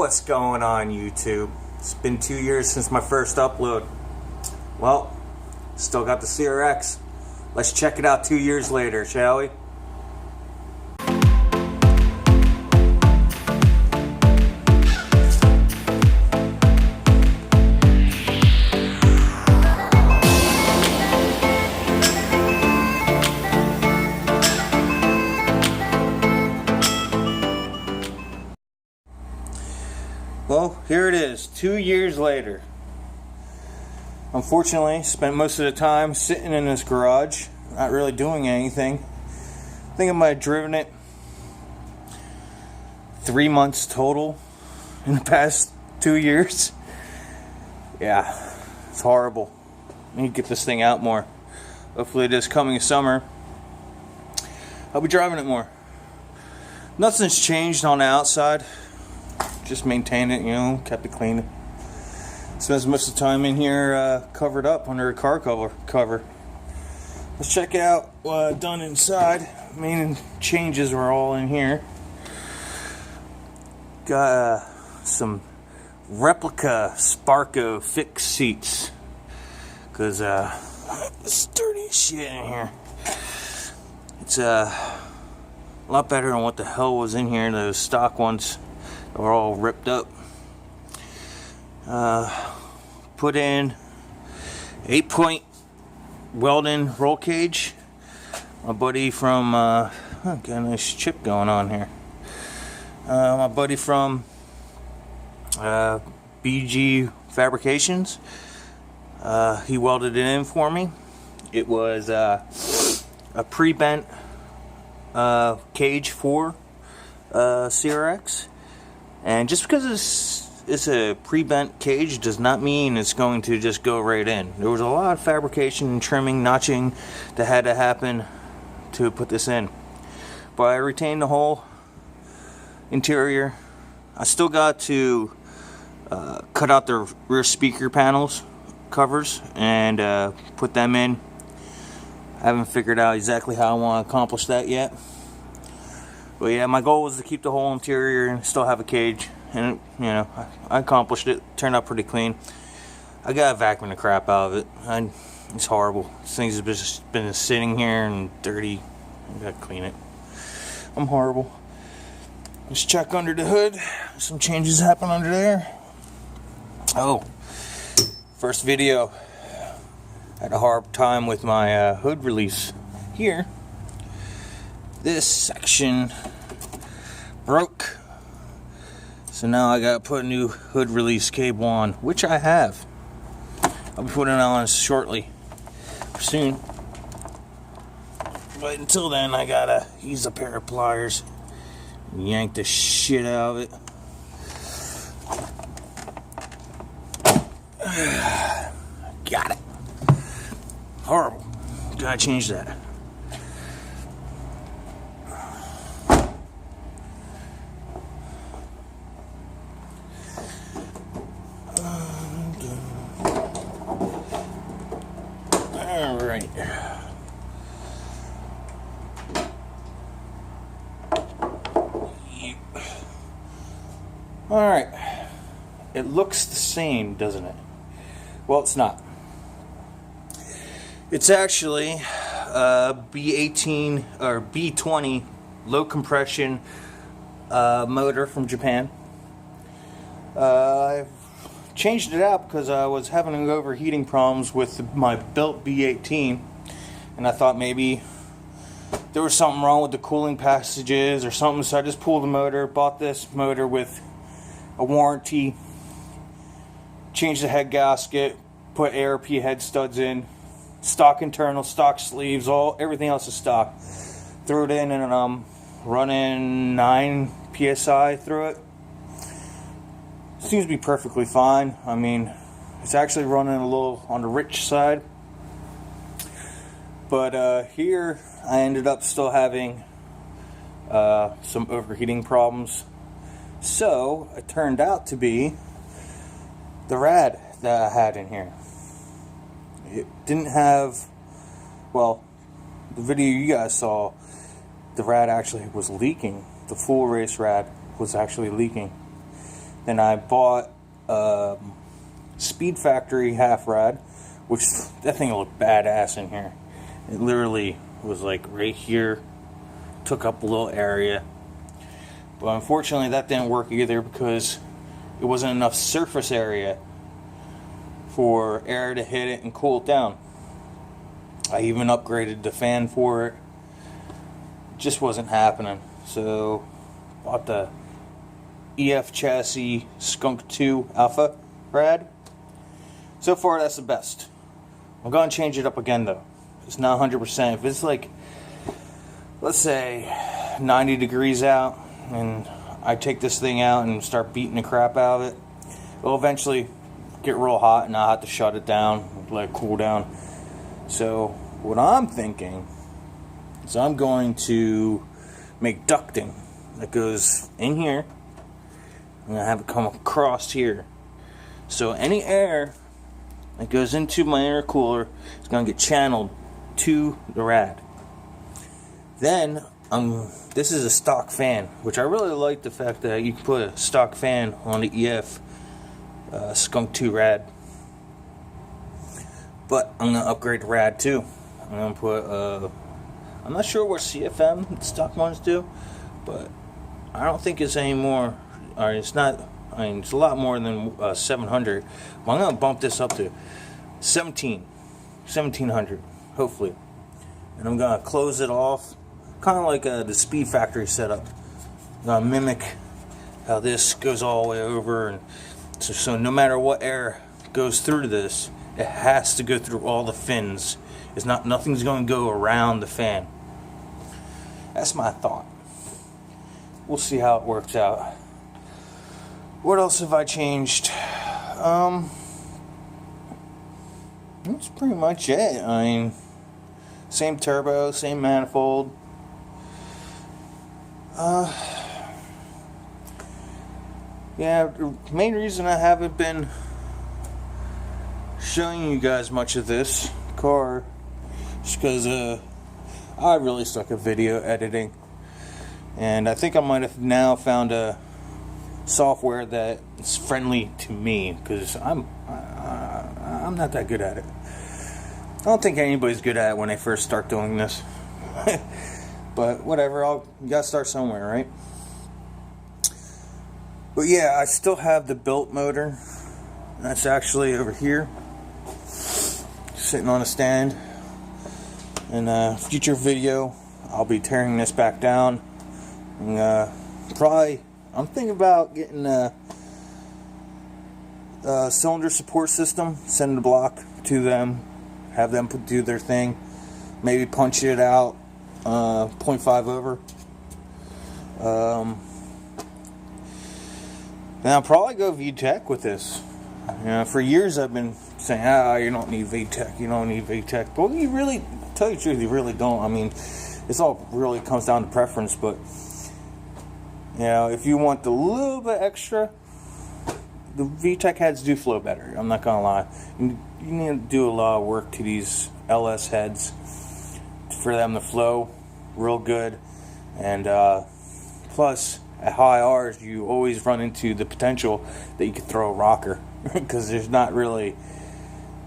What's going on, YouTube? It's been 2 years since my first upload. Well, still got the CRX. Let's check it out 2 years later, shall we? Well, here it is, 2 years later. Unfortunately, spent most of the time sitting in this garage, not really doing anything. I think I might have driven it 3 months total in the past 2 years. Yeah, it's horrible. I need to get this thing out more. Hopefully this coming summer, I'll be driving it more. Nothing's changed on the outside. Just maintained it, you know, kept it clean. Spends most of the time in here covered up under a car cover. Let's check out what I've done inside. Main changes were all in here. Got some replica Sparco fixed seats. Because it's dirty shit in here. It's a lot better than what the hell was in here, those stock ones. They're all ripped up. Put in 8-point Weldon roll cage. My buddy from got a nice chip going on here. My buddy from BG Fabrications. He welded it in for me. It was a pre-bent cage for CRX. And just because it's a pre-bent cage does not mean it's going to just go right in. There was a lot of fabrication, trimming, notching that had to happen to put this in. But I retained the whole interior. I still got to cut out the rear speaker panels covers and put them in. I haven't figured out exactly how I want to accomplish that yet. But yeah, my goal was to keep the whole interior and still have a cage. And, you know, I accomplished it. Turned out pretty clean. I got to vacuum the crap out of it. It's horrible. This thing's just been sitting here and dirty. I got to clean it. I'm horrible. Let's check under the hood. Some changes happen under there. Oh, first video. Had a hard time with my hood release here. This section broke, so now I gotta put a new hood release cable on, which I have. I'll be putting it on shortly, soon. But until then, I gotta use a pair of pliers and yank the shit out of it. Got it. Horrible. Gotta change that. Alright. Alright. It looks the same, doesn't it? Well, it's not. It's actually a B18 or B20 low compression motor from Japan. I've changed it out because I was having overheating problems with my built B18, and I thought maybe there was something wrong with the cooling passages or something, so I just pulled the motor, bought this motor with a warranty, changed the head gasket, put ARP head studs in, stock internal, stock sleeves, everything else is stock. Threw it in and I'm running 9 PSI through it. Seems to be perfectly fine. I mean, it's actually running a little on the rich side. But here I ended up still having some overheating problems. So it turned out to be the rad that I had in here. It didn't have, well, the video you guys saw, the rad actually was leaking. The full race rad was actually leaking. Then I bought Speed Factory half rad, which that thing looked badass in here. It literally was like right here, took up a little area. But unfortunately that didn't work either because it wasn't enough surface area for air to hit it and cool it down. I even upgraded the fan for it. Just wasn't happening. So bought the EF chassis Skunk 2 Alpha rad. So far that's the best. I'm going to change it up again though. It's not 100%. If it's like, let's say 90 degrees out and I take this thing out and start beating the crap out of it, it'll eventually get real hot and I'll have to shut it down, let it cool down. So what I'm thinking is I'm going to make ducting that goes in here. I'm going to have it come across here. So any air that goes into my intercooler is going to get channeled to the rad. Then this is a stock fan, which I really like the fact that you can put a stock fan on the EF Skunk 2 rad. But I'm going to upgrade the rad too. I'm going to put, I'm not sure what CFM stock ones do, but I don't think it's any more, or it's not, I mean, it's a lot more than 700. But I'm going to bump this up to 1700, hopefully. And I'm going to close it off, kind of like the Speed Factory setup. I'm going to mimic how this goes all the way over, and so no matter what air goes through this, it has to go through all the fins. It's not, nothing's going to go around the fan. That's my thought. We'll see how it works out. What else have I changed? That's pretty much it. I mean, same turbo, same manifold. Yeah, the main reason I haven't been showing you guys much of this car is because I really suck at video editing, and I think I might have now found a software that is friendly to me, because I'm not that good at it. I don't think anybody's good at it when they first start doing this. But whatever, you gotta start somewhere, right? But yeah, I still have the built motor. That's actually over here, sitting on a stand. In a future video, I'll be tearing this back down. And probably, I'm thinking about getting a cylinder support system, send the block to them, have them do their thing, maybe punch it out 0.5 over. Then I'll probably go VTEC with this. You know, for years I've been saying, you don't need VTEC, you don't need VTEC. But you really, to tell you the truth, you really don't. I mean, it's all really comes down to preference. But, you know, if you want a little bit extra, the VTEC heads do flow better. I'm not going to lie. You need to do a lot of work to these LS heads for them to flow real good. And plus, at high R's, you always run into the potential that you could throw a rocker. Because there's not really,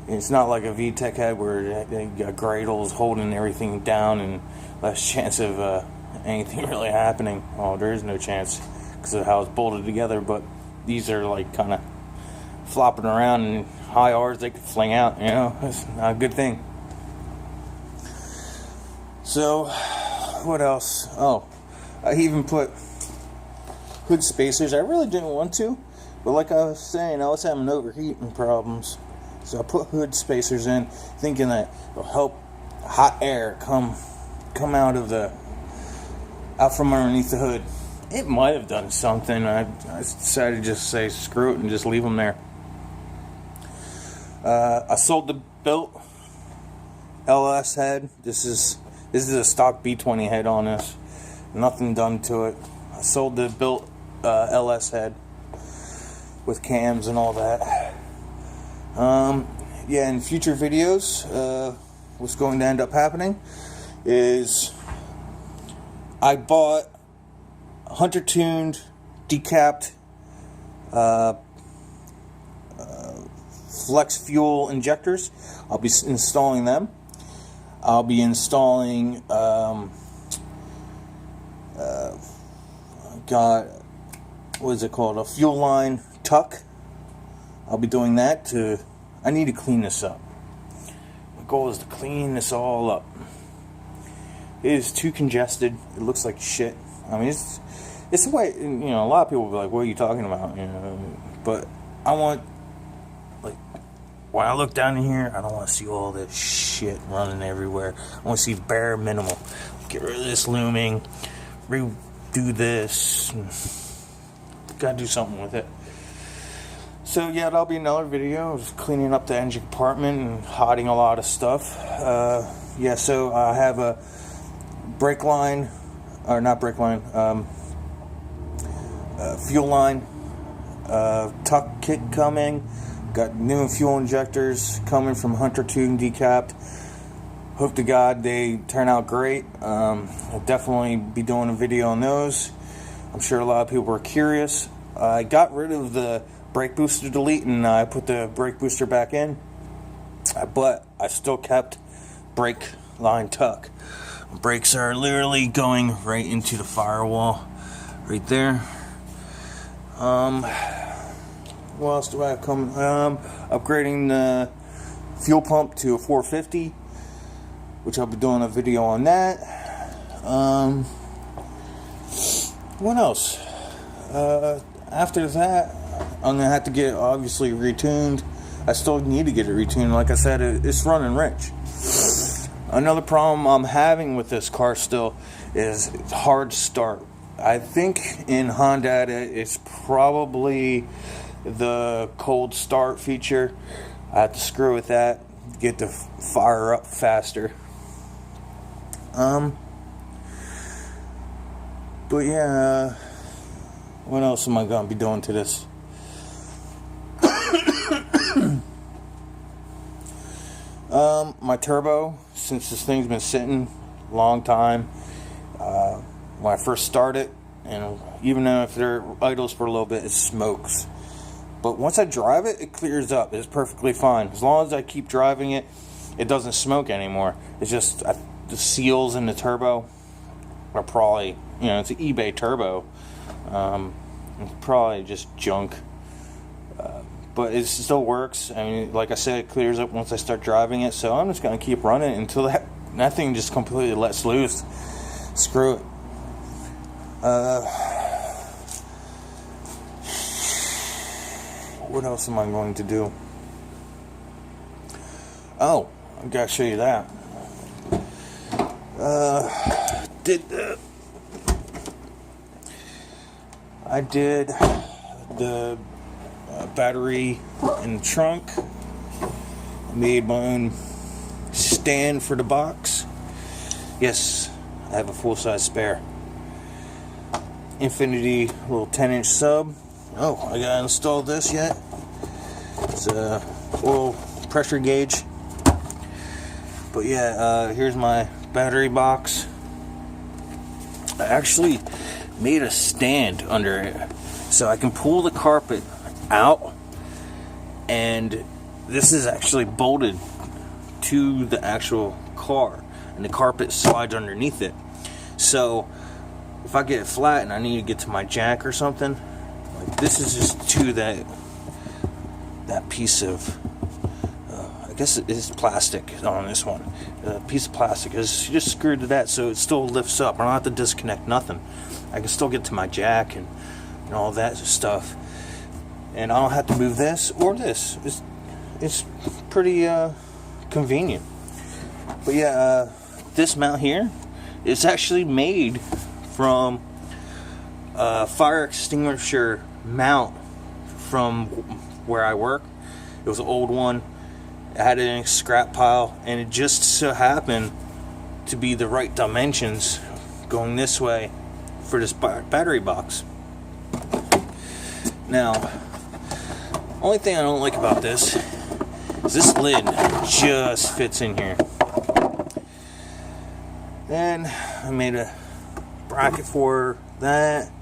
it's not like a VTEC head where you got gradles holding everything down and less chance of anything really happening. Oh, there is no chance because of how it's bolted together. But these are like kind of flopping around, and high R's they could fling out. You know, it's not a good thing. So, what else? Oh, I even put hood spacers. I really didn't want to, but like I was saying, I was having overheating problems. So I put hood spacers in, thinking that it'll help hot air come out from underneath the hood. It might have done something. I decided to just say screw it and just leave them there. I sold the built LS head. This is a stock b20 head on this. Nothing done to it. I sold the built LS head with cams and all that. Yeah, in future videos, what's going to end up happening is I bought hunter tuned, decapped flex fuel injectors. I'll be installing them. I'll be installing what is it called, a fuel line tuck. I'll be doing that to, I need to clean this up. My goal is to clean this all up. It is too congested. It looks like shit. I mean, it's the way, a lot of people will be like, what are you talking about? But I want, like, when I look down in here, I don't want to see all this shit running everywhere. I want to see bare minimal. Get rid of this looming, redo this. Gotta do something with it. So yeah, that'll be another video, just cleaning up the engine compartment and hiding a lot of stuff. Yeah, so I have a brake line, or not brake line, fuel line tuck kit coming. Got new fuel injectors coming from Hunter Tune decapped. Hope to God they turn out great. I'll definitely be doing a video on those. I'm sure a lot of people are curious. I got rid of the brake booster delete and I put the brake booster back in, but I still kept brake line tuck. Brakes are literally going right into the firewall right there. What else do I have coming? Upgrading the fuel pump to a 450, which I'll be doing a video on that. What else? After that, I'm gonna have to get obviously retuned. I still need to get it retuned. Like I said, it's running rich. Another problem I'm having with this car still is it's hard start. I think in Honda it's probably the cold start feature. I have to screw with that, get the fire up faster. But yeah, what else am I gonna be doing to this? My turbo, since this thing's been sitting a long time, when I first started, and even though if they're idles for a little bit, it smokes. But once I drive it, it clears up. It's perfectly fine. As long as I keep driving it, it doesn't smoke anymore. It's just the seals in the turbo are probably, it's an eBay turbo. It's probably just junk. But it still works. I mean, like I said, it clears up once I start driving it. So I'm just going to keep running until that thing just completely lets loose. Screw it. What else am I going to do? Oh, I've got to show you that. I did the battery in the trunk. I made my own stand for the box. Yes, I have a full-size spare. Infinity little 10-inch sub. Oh, I gotta install this yet. It's a oil pressure gauge. But yeah, here's my battery box. I actually made a stand under it so I can pull the carpet out, and this is actually bolted to the actual car, and the carpet slides underneath it. So if I get it flat and I need to get to my jack or something, like this is just to that piece of I guess it is plastic on this one. A piece of plastic is just screwed to that, so it still lifts up. I don't have to disconnect nothing. I can still get to my jack and all that stuff, and I don't have to move this or this. It's pretty convenient. But yeah, this mount here is actually made from a fire extinguisher mount from where I work. It was an old one. I had it in a scrap pile, and it just so happened to be the right dimensions going this way for this battery box. Now, only thing I don't like about this is this lid just fits in here. Then I made a bracket for that.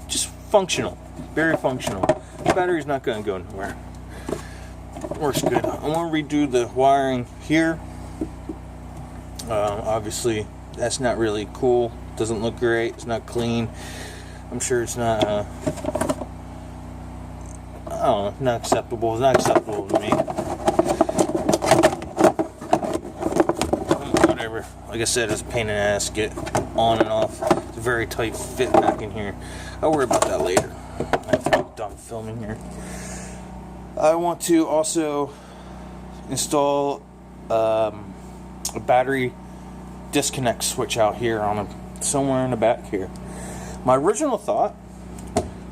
Just functional, very functional. The battery's not going to go nowhere. Works good. I want to redo the wiring here. Obviously, that's not really cool. Doesn't look great. It's not clean. I'm sure it's not. I don't know. Not acceptable. It's not acceptable to me. Whatever. Like I said, it's a pain in the ass to get on and off. It's a very tight fit back in here. I'll worry about that later after I'm done filming here. I want to also install a battery disconnect switch out here on somewhere in the back here. My original thought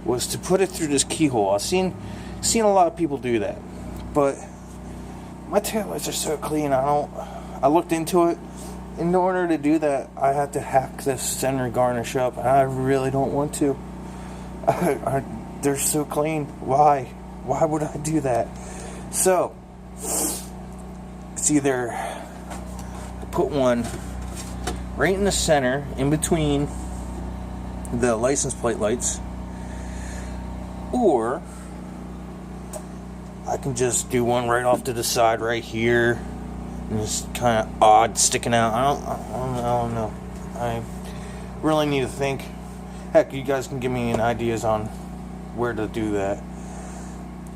was to put it through this keyhole. I've seen a lot of people do that, but my taillights are so clean. I looked into it. In order to do that, I have to hack this center garnish up, and I really don't want to. They're so clean. Why would I do that? So it's either put one right in the center, in between the license plate lights, or I can just do one right off to the side right here, and it's kind of odd sticking out. I don't know. I really need to think. Heck, you guys can give me any ideas on where to do that.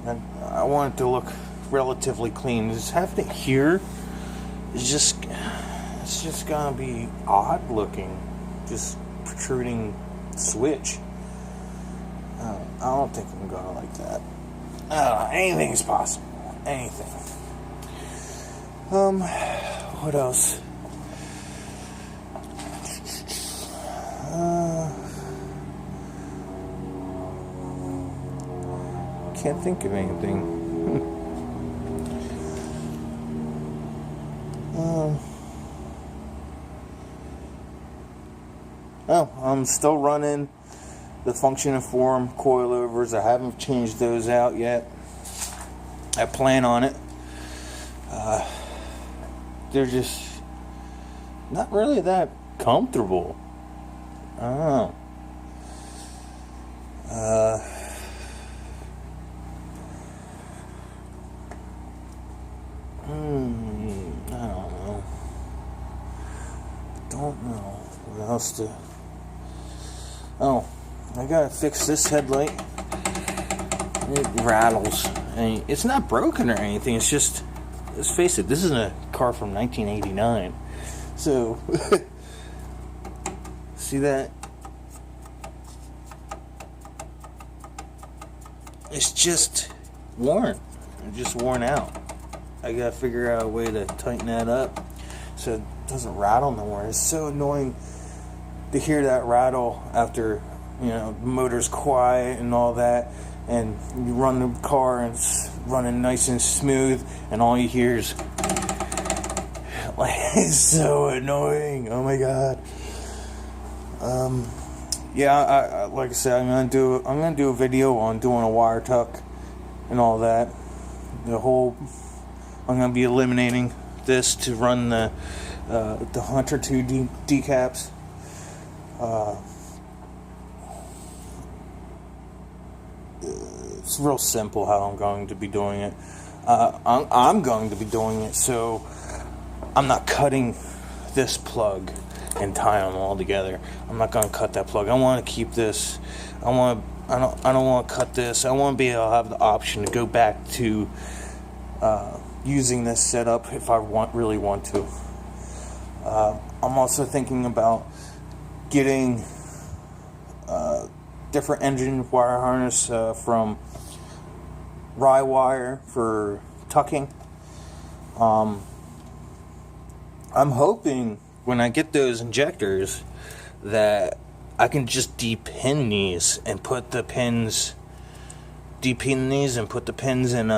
And I want it to look relatively clean. Just having it here is just gonna be odd looking. Just protruding switch. I don't think I'm gonna like that. Anything is possible. Anything. What else? Can't think of anything. I'm still running the function and form coilovers. I haven't changed those out yet. I plan on it. They're just not really that comfortable. I don't know. I don't know what else to. Oh, I gotta fix this headlight. It rattles, and it's not broken or anything. It's just, let's face it, this is a car from 1989. So, see that? It's just worn. It's just worn out. I gotta figure out a way to tighten that up so it doesn't rattle no more. It's so annoying to hear that rattle after, the motor's quiet and all that, and you run the car and it's running nice and smooth, and all you hear is it's so annoying. Oh my god. I like I said, I'm gonna do a video on doing a wire tuck and all that. I'm gonna be eliminating this to run the Hunter 2 decaps. It's real simple how I'm going to be doing it. I'm going to be doing it so I'm not cutting this plug and tying them all together. I'm not going to cut that plug. I want to keep this. I don't want to cut this. I want to be able to have the option to go back to using this setup if I really want to. I'm also thinking about getting different engine wire harness from Rye Wire for tucking. I'm hoping when I get those injectors that I can just depin these and put the pins in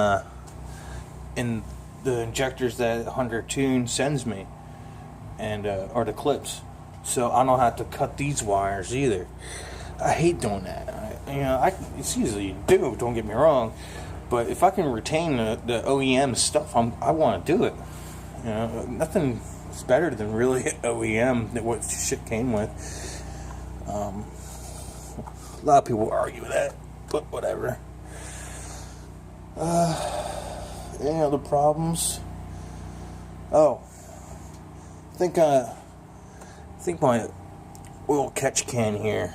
the injectors that Hunter Tune sends me, and or the clips, so I don't have to cut these wires either. I hate doing that. It's easy to do, don't get me wrong, but if I can retain the OEM stuff, I want to do it. Nothing is better than really OEM, what shit came with. A lot of people argue that, but whatever. Any other problems? Oh, I think my oil catch can here,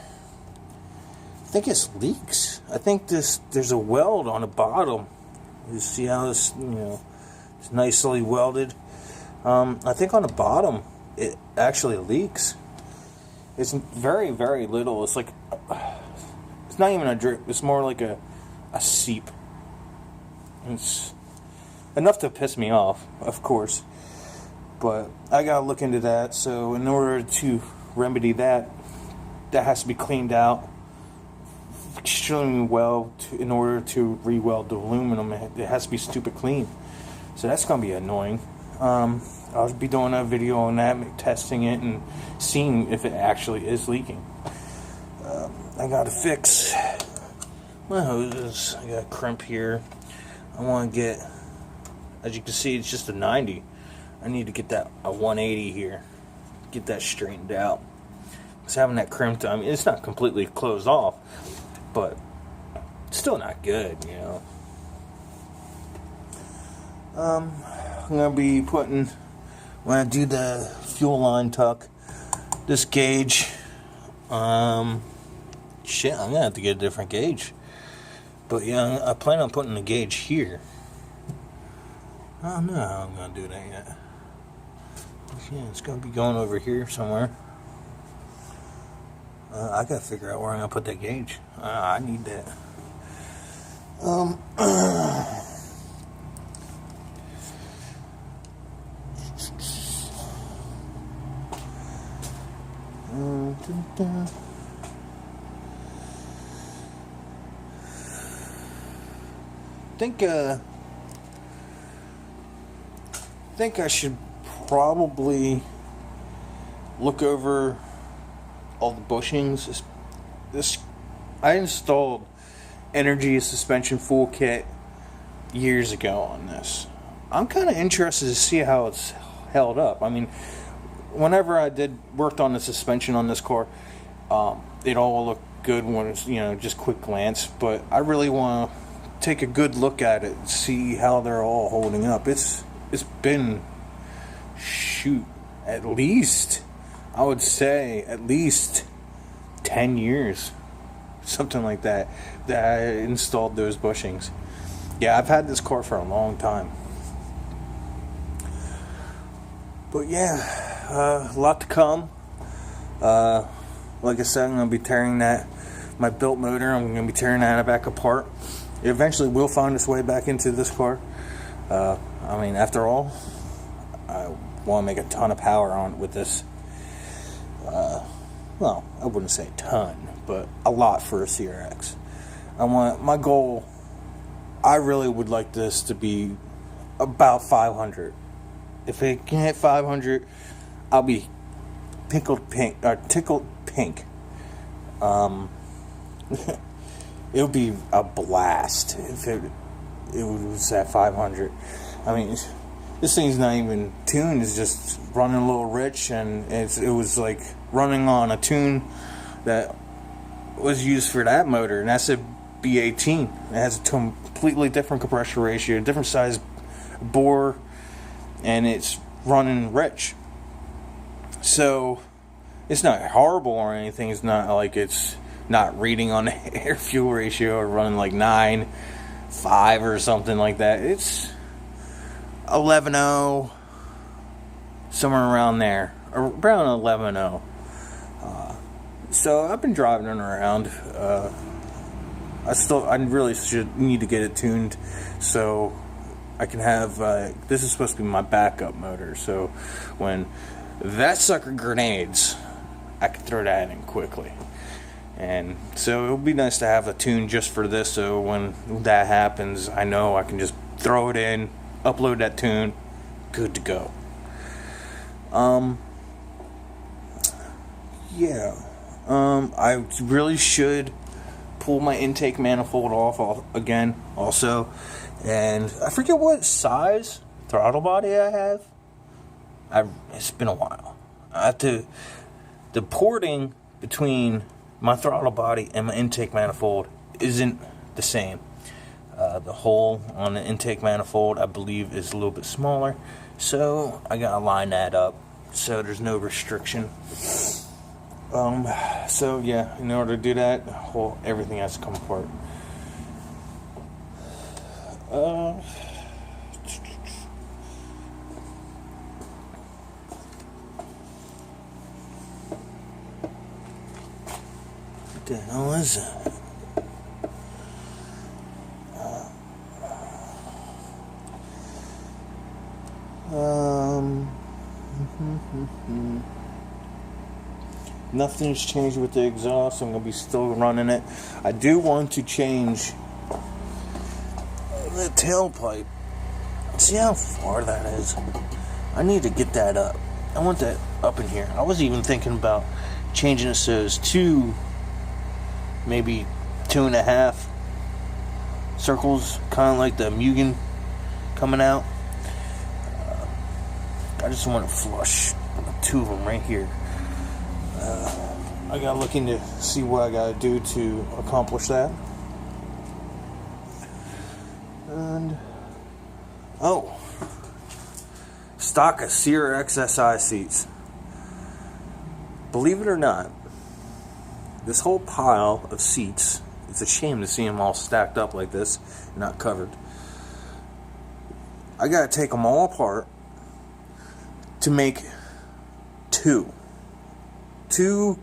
I think it leaks. I think there's a weld on the bottom. You see how this, it's nicely welded. I think on the bottom it actually leaks. It's very, very little. It's like, it's not even a drip. It's more like a seep. It's enough to piss me off, of course. But I gotta look into that. So in order to remedy that, that has to be cleaned out extremely well in order to re-weld the aluminum. It has to be stupid clean. So that's gonna be annoying. I'll be doing a video on that, testing it and seeing if it actually is leaking. I gotta fix my hoses. I got a crimp here. I want to get, as you can see, it's just a 90. I need to get that a 180 here, get that straightened out. Because having that crimped, I mean, it's not completely closed off, but it's still not good, I'm gonna be putting, when I do the fuel line tuck, this gauge. Shit, I'm gonna have to get a different gauge. But yeah, I plan on putting the gauge here. I don't know how I'm gonna do that yet. Yeah, it's gonna be going over here somewhere. I gotta figure out where I'm gonna put that gauge. I need that. Think I should probably look over all the bushings. I installed energy suspension full kit years ago on this. I'm kind of interested to see how it's held up. I mean, whenever I worked on the suspension on this car, it all looked good when it's, just quick glance. But I really want to take a good look at it and see how they're all holding up. It's been, at least, I would say, at least 10 years. Something like that I installed those bushings. Yeah, I've had this car for a long time. But yeah, a lot to come. Like I said, I'm going to be tearing my built motor, I'm going to be tearing that back apart. It eventually will find its way back into this car. I mean, after all, I want to make a ton of power on it with this. Well, I wouldn't say a ton, but a lot for a CRX. My goal, I really would like this to be about 500. If it can hit 500, I'll be tickled pink. It would be a blast if it was at 500. I mean, this thing's not even tuned. It's just running a little rich, and it was like running on a tune that was used for that motor, and that's a b20. It has a completely different compression ratio, different size bore, and it's running rich. So it's not horrible or anything. It's not like it's not reading on the air fuel ratio or running like 9.5 or something like that. It's 11.0, somewhere around there, around 11.0. So I've been driving it around. I really should need to get it tuned so I can have. This is supposed to be my backup motor, so when that sucker grenades, I can throw that in quickly. And so it would be nice to have a tune just for this, so when that happens, I know I can just throw it in, upload that tune, good to go. Yeah. I really should pull my intake manifold off again also. And I forget what size throttle body I have. It's been a while. The porting between my throttle body and my intake manifold isn't the same. The hole on the intake manifold, I believe, is a little bit smaller, so I gotta line that up so there's no restriction. So yeah, in order to do that, everything has to come apart. What the hell is that? Nothing's changed with the exhaust. I'm going to be still running it. I do want to change the tailpipe. See how far that is? I need to get that up. I want that up in here. I was even thinking about changing it so it's maybe 2.5 circles, kind of like the Mugen coming out. I just want to flush 2 of them right here. I gotta look into see what I gotta do to accomplish that. And stock of Sierra XSI seats. Believe it or not, this whole pile of seats, it's a shame to see them all stacked up like this, not covered. I gotta take them all apart to make two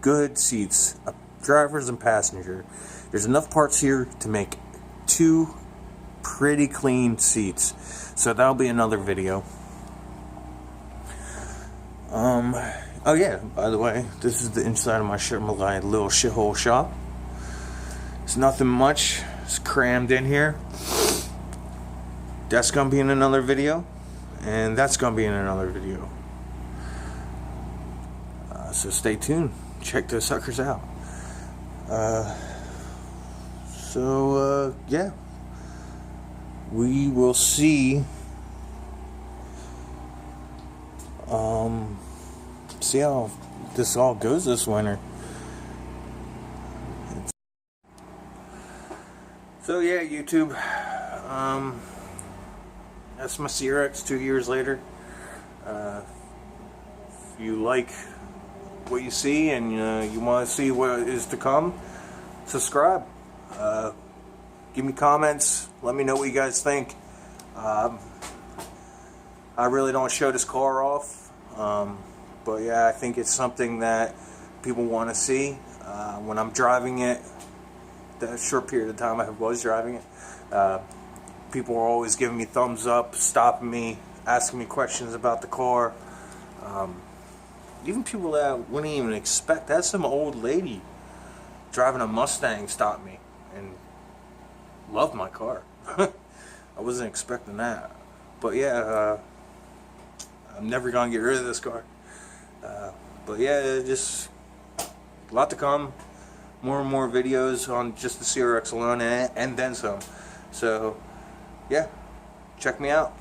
good seats, drivers and passenger. There's enough parts here to make 2 pretty clean seats, so that'll be another video. Oh yeah, by the way, this is the inside of my little shithole shop. It's nothing much, it's crammed in here. That's gonna be in another video, and that's gonna be in another video. So stay tuned. Check those suckers out. Yeah. We will see. See how this all goes this winter. So yeah, YouTube. That's my CRX 2 years later. If you like what you see and you want to see what is to come, subscribe. Give me comments. Let me know what you guys think. I really don't show this car off, but yeah, I think it's something that people want to see. When I'm driving it, the short period of time I was driving it, people are always giving me thumbs up, stopping me, asking me questions about the car. Even people that wouldn't even expect. That's some old lady driving a Mustang stopped me and loved my car. I wasn't expecting that. But yeah, I'm never going to get rid of this car. But yeah, just a lot to come. More and more videos on just the CRX alone and then some. So yeah, check me out.